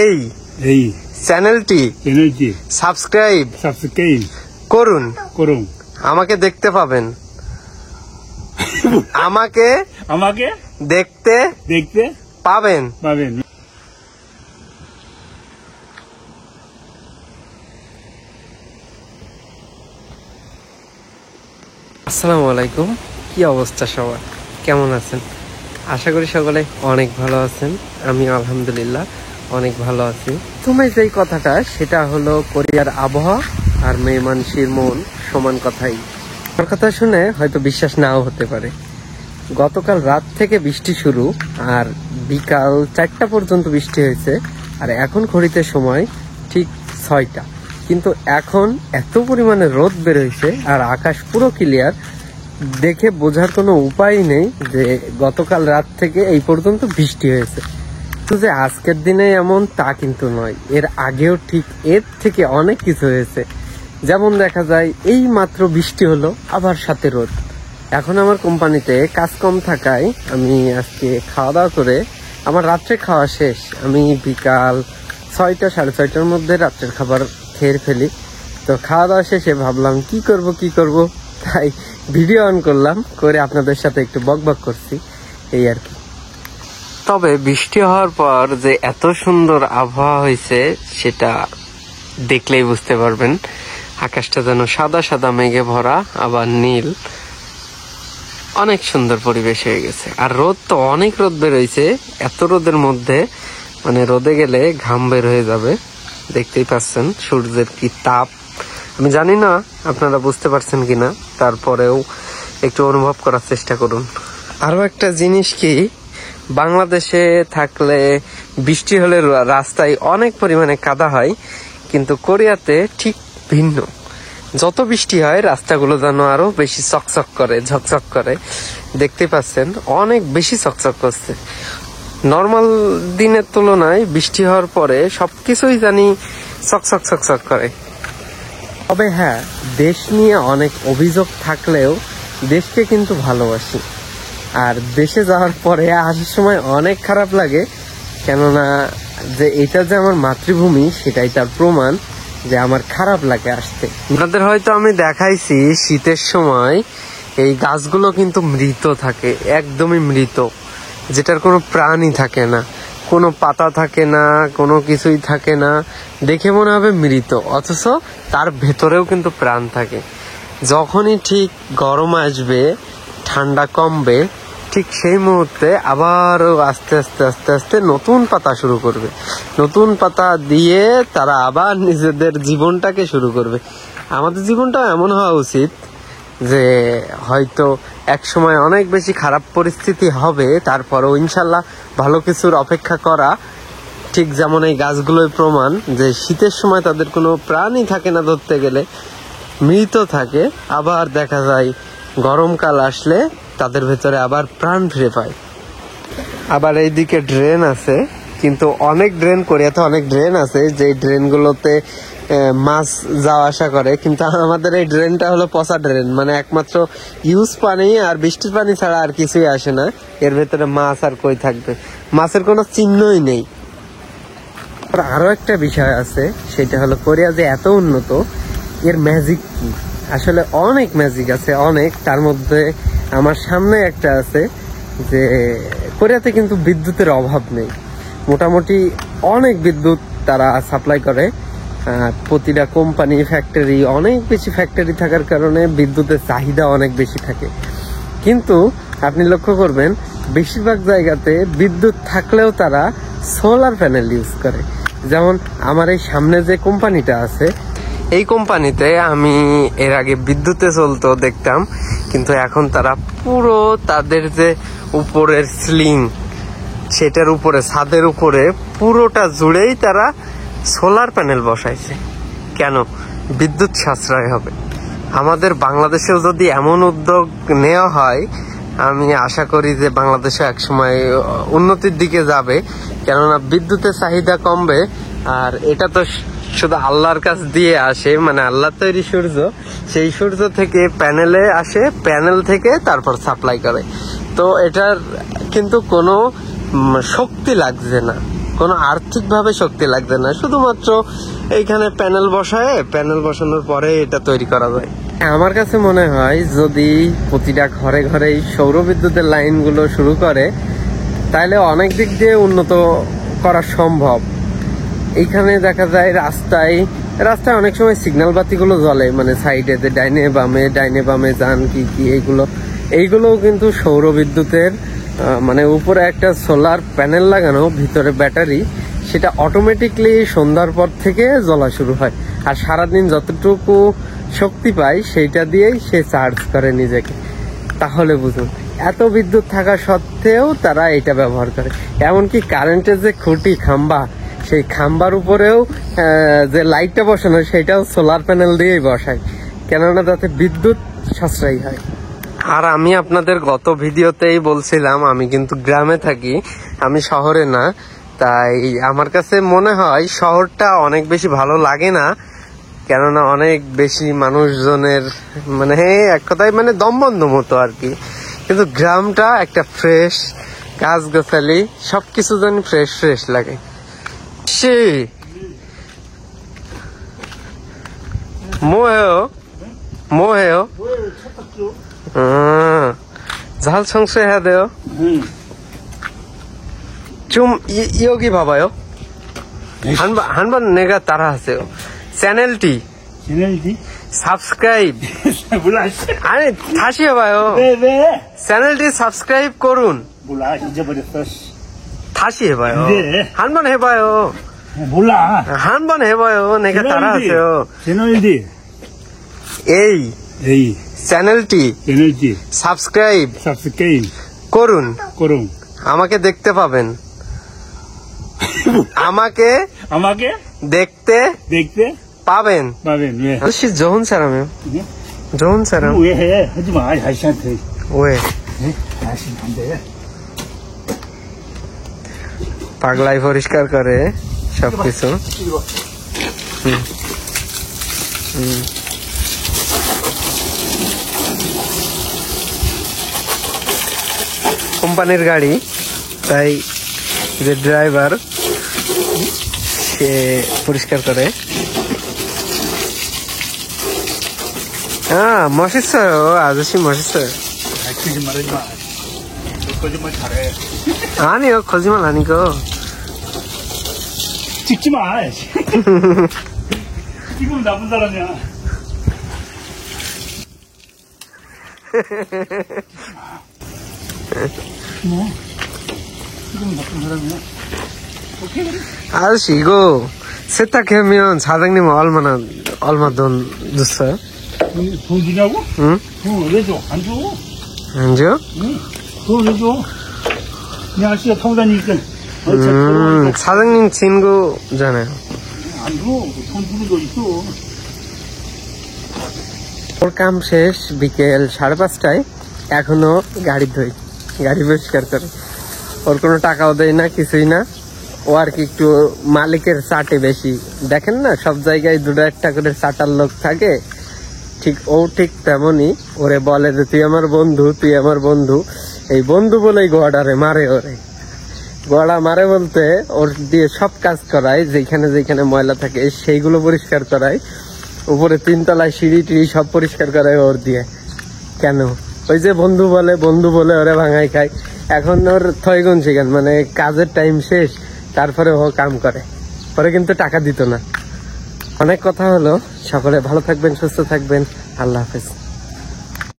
এই এই চ্যানেলটি সাবস্ক্রাইব করুন, আমাকে দেখতে পাবেন, আমাকে দেখতে পাবেন। আসসালামু আলাইকুম, কি অবস্থা সবার, কেমন আছেন? আশা করি সকলে অনেক ভালো আছেন। আমি আলহামদুলিল্লাহ অনেক ভালো আছি। তুমি যেই কথাটা, সেটা হলো কোরিয়ার আবহাওয়া আর মেয়ে মানুষের মন সমান কথাই। আমার কথা শুনে হয়তো বিশ্বাস নাও হতে পারে। গতকাল রাত থেকে বৃষ্টি শুরু, আর বিকাল 4টা পর্যন্ত বৃষ্টি হয়েছে। আর এখন ঘড়িতে সময় ঠিক 6টা, কিন্তু এখন এত পরিমাণে রোদ বের হয়েছে আর আকাশ পুরো ক্লিয়ার, দেখে বোঝার কোনো উপায় নেই যে গতকাল রাত থেকে এই পর্যন্ত বৃষ্টি হয়েছে। তো যে আজকের দিনে এমন তা কিন্তু নয়, এর আগেও ঠিক এর থেকে অনেক কিছু হয়েছে। যেমন দেখা যায় এই মাত্র বৃষ্টি হলো, আবার সাথে রোদ। এখন আমার কোম্পানিতে কাজ কম থাকায় আমি আজকে খাওয়া দাওয়া করে, আমার রাত্রে খাওয়া শেষ, আমি বিকাল 6টা 6:30টার মধ্যে রাত্রের খাবার খেয়ে ফেলি। তো খাওয়া দাওয়া শেষে ভাবলাম কি করব, তাই ভিডিও অন করলাম, করে আপনাদের সাথে একটু বকবক করছি, এই আর কি। তবে বৃষ্টি হওয়ার পর যে এত সুন্দর আবহাওয়া হয়েছে সেটা দেখলেই বুঝতে পারবেন। আকাশটা যেন সাদা সাদা মেঘে ভরা, আবার নীল, অনেক সুন্দর পরিবেশ হয়ে গেছে। আর রোদ তো অনেক রোদ বের হয়েছে, এত রোদের মধ্যে মানে রোদে গেলে ঘাম বের হয়ে যাবে। দেখতেই পাচ্ছেন সূর্যের কি তাপ। আমি জানি না আপনারা বুঝতে পারছেন কিনা, তারপরেও একটু অনুভব করার চেষ্টা করুন। আরো একটা জিনিস কি, বাংলাদেশে থাকলে বৃষ্টি হলে রাস্তায় অনেক পরিমাণে কাদা হয়, কিন্তু কোরিয়াতে ঠিক ভিন্ন। যত বৃষ্টি হয় রাস্তাগুলো যেন আরো বেশি চকচক করে, ঝকঝক করে। দেখতে পাচ্ছেন অনেক বেশি চকচক করছে। নর্মাল দিনের তুলনায় বৃষ্টি হওয়ার পরে সবকিছুই জানি চকচক করে। তবে হ্যাঁ, দেশ নিয়ে অনেক অভিযোগ থাকলেও দেশকে কিন্তু ভালোবাসি। আর দেশে যাওয়ার পরে আসার সময় অনেক খারাপ লাগে, কেননা যে এটা যে আমার মাতৃভূমি সেটাই তার প্রমাণ যে আমার খারাপ লাগে আসতে। আপনাদের হয়তো আমি দেখাইছি শীতের সময় এই গাছগুলো কিন্তু মৃত থাকে, একদমই মৃত, যেটার কোনো প্রাণই থাকে না, কোনো পাতা থাকে না, কোনো কিছুই থাকে না, দেখে মনে হবে মৃত, অথচ তার ভেতরেও কিন্তু প্রাণ থাকে। যখনই ঠিক গরম আসবে, ঠান্ডা কমবে, ঠিক সেই মুহূর্তে আবারও আস্তে আস্তে নতুন পাতা শুরু করবে। নতুন পাতা দিয়ে তারা আবার নিজেদের জীবনটাকে শুরু করবে। আমাদের জীবনটাও এমন হওয়া উচিত যে হয়তো এক সময় অনেক বেশি খারাপ পরিস্থিতি হবে, তারপরেও ইনশাল্লাহ ভালো কিছুর অপেক্ষা করা। ঠিক যেমন এই গাছগুলোই প্রমাণ যে শীতের সময় তাদের কোনো প্রাণই থাকে না, ধরতে গেলে মৃত থাকে। আবার দেখা যায় গরমকাল আসলে তাদের ভেতরে আবার প্রাণ ফিরে পায়। আবার এইদিকে ড্রেন আছে, কিন্তু অনেক ড্রেন, কোরিয়াতে অনেক ড্রেন আছে যে ড্রেনগুলোতে মাছ যাওয়া আসা করে, কিন্তু আমাদের এই ড্রেনটা হলো পচা ড্রেন, মানে একমাত্র ইউজ পানি আর বৃষ্টির পানি ছাড়া আর কিছুই আসে না। এর ভেতরে মাছ আর কই থাকবে, মাছের কোনো চিহ্নই নেই। আরো একটা বিষয় আছে, সেটা হলো কোরিয়া যে এত উন্নত, এর ম্যাজিক কি? আসলে অনেক ম্যাজিক আছে, অনেক। তার মধ্যে আমার সামনে একটা আছে যে কোরিয়াতে কিন্তু বিদ্যুতের অভাব নেই, মোটামুটি অনেক বিদ্যুৎ তারা সাপ্লাই করে। প্রতিটা কোম্পানি, ফ্যাক্টরি, অনেক বেশি ফ্যাক্টরি থাকার কারণে বিদ্যুতের চাহিদা অনেক বেশি থাকে। কিন্তু আপনি লক্ষ্য করবেন বেশিরভাগ জায়গাতে বিদ্যুৎ থাকলেও তারা সোলার প্যানেল ইউজ করে। যেমন আমার এই সামনে যে কোম্পানিটা আছে, এই কোম্পানিতে আমি এর আগে বিদ্যুতে চলতো দেখতাম, কিন্তু এখন তারা পুরো তাদের যে উপরের সিলিং, সেটার উপরে, ছাদের উপরে পুরোটা জুড়েই তারা সোলার প্যানেল বসাইছে। কেন? বিদ্যুৎ সাশ্রয় হবে। আমাদের বাংলাদেশেও যদি এমন উদ্যোগ নেওয়া হয়, আমি আশা করি যে বাংলাদেশে একসময় উন্নতির দিকে যাবে, কেননা বিদ্যুতের চাহিদা কমবে। আর এটা তো শুধু আল্লাহর কাছ দিয়ে আসে, মানে আল্লাহ তৈরি সূর্য, সেই সূর্য থেকে প্যানেলে আসে, প্যানেল থেকে তারপর সাপ্লাই করে। তো এটার কিন্তু কোনো শক্তি লাগছে না, কোনো আর্থিকভাবে শক্তি লাগছে না, শুধুমাত্র এইখানে প্যানেল বসানোর পরে এটা তৈরি করা যায়। আমার কাছে মনে হয় যদি প্রতিটা ঘরে ঘরে সৌর বিদ্যুতের লাইনগুলো শুরু করে তাহলে অনেক দিক দিয়ে উন্নত করা সম্ভব। এইখানে দেখা যায় রাস্তায় অনেক সময় সিগন্যাল বাতিগুলো জ্বলে, মানে সাইডে ডাইনে বামে যান কি এইগুলোও কিন্তু সৌর বিদ্যুতের মানে উপরে একটা সোলার প্যানেল লাগানো, ভিতরে ব্যাটারি, সেটা অটোমেটিকলি সন্ধ্যার পর থেকে জ্বলা শুরু হয়। আর সারাদিন যতটুকু শক্তি পায় সেইটা দিয়েই সে চার্জ করে নিজেকে। তাহলে বুঝুন, এত বিদ্যুৎ থাকা সত্ত্বেও তারা এটা ব্যবহার করে। এমনকি কারেন্টের যে খুঁটি খাম্বা, সেই খাম্বার উপরেও যে লাইটটা বসানো সেটাও সোলার প্যানেল দিয়েই বসায়, কেননা যাতে বিদ্যুৎ সাশ্রয়ী হয়। আর আমি আপনাদের গত ভিডিওতেই বলছিলাম আমি কিন্তু গ্রামে থাকি, আমি শহরে না। তাই আমার কাছে মনে হয় শহরটা অনেক বেশি ভালো লাগে না, কেননা অনেক বেশি মানুষজনের মানে এক কথায় মানে দমবন্ধ মতো আর কি। কিন্তু গ্রামটা একটা ফ্রেশ, গাছগাছালি সবকিছু যেন ফ্রেশ লাগে। সে মোহেও झाल संशय है देव चुम योगी बाबायो हनबन नेगा तारा हसे चैनलटी সাবস্ক্রাইব আরে থাসি হবায়ো চ্যানেলটি সাবস্ক্রাইব করুন থাসি হেবায়ো হানবন হেবায়ো হানবন হেবায়ো নেগা তারা আছে এই চ্যানেলটি সাবস্ক্রাইব করুন, আমাকে দেখতে পাবেন, আমাকে দেখতে পাবেন। 좋은 사람이에요. 좋은 사람. 왜 해? 하지 마, 아저씨한테. 왜? 아저씨한테. পাগলাই পরিষ্কার করে সবকিছু। কোম্পানির গাড়ি, তাই যে ড্রাইভার সে পরিষ্কার করে। 멋있어요. 아저씨 멋있어요. 거짓말하지 마. 거짓말 잘해. 아니요, 거짓말 아니고. 찍지 마. 지금 나쁜 사람이야. 뭐? 지금 나쁜 사람이야. 오케이 그래. 아저씨 이거 세탁하면 사장님 얼마 돈 줬어요? 돈 주냐고? 응? 돈 왜 줘? 안 줘? 안 줘? 응? 돈 왜 줘? 이 아저씨가 타고 다니니까. 사장님 친구잖아요. 안 줘. 돈 주는 거 있어. ওর কাম শেষ বিকেল 5:30টায়, এখনো গাড়ি পরিষ্কার করে। ওর কোনো টাকাও দেয় না, কিছুই না। ও আর কি একটু মালিকের চাটে বেশি, দেখেন না সব জায়গায় 2-1টা করে চাটার লোক থাকে, ঠিক তেমনই। ওরে বলে যে তুই আমার বন্ধু, এই বন্ধু বলেই গোয়াডারে মারে। গোয়াডা মারে বলতে ওর দিয়ে সব কাজ করায়, যেখানে ময়লা থাকে সেইগুলো পরিষ্কার করায়, উপরে 3 তলায় সিঁড়ি টিড়ি সব পরিষ্কার করায় ওর দিয়ে। কেন? ওই যে বন্ধু বলে ওরে ভাঙাই খায়। এখন ওর থয়গুন শিখান, মানে কাজের টাইম শেষ, তারপরে ও কাম করে, পরে কিন্তু টাকা দিত না। অনেক কথা হলো, সকলে ভালো থাকবেন, সুস্থ থাকবেন, আল্লাহ হাফেজ।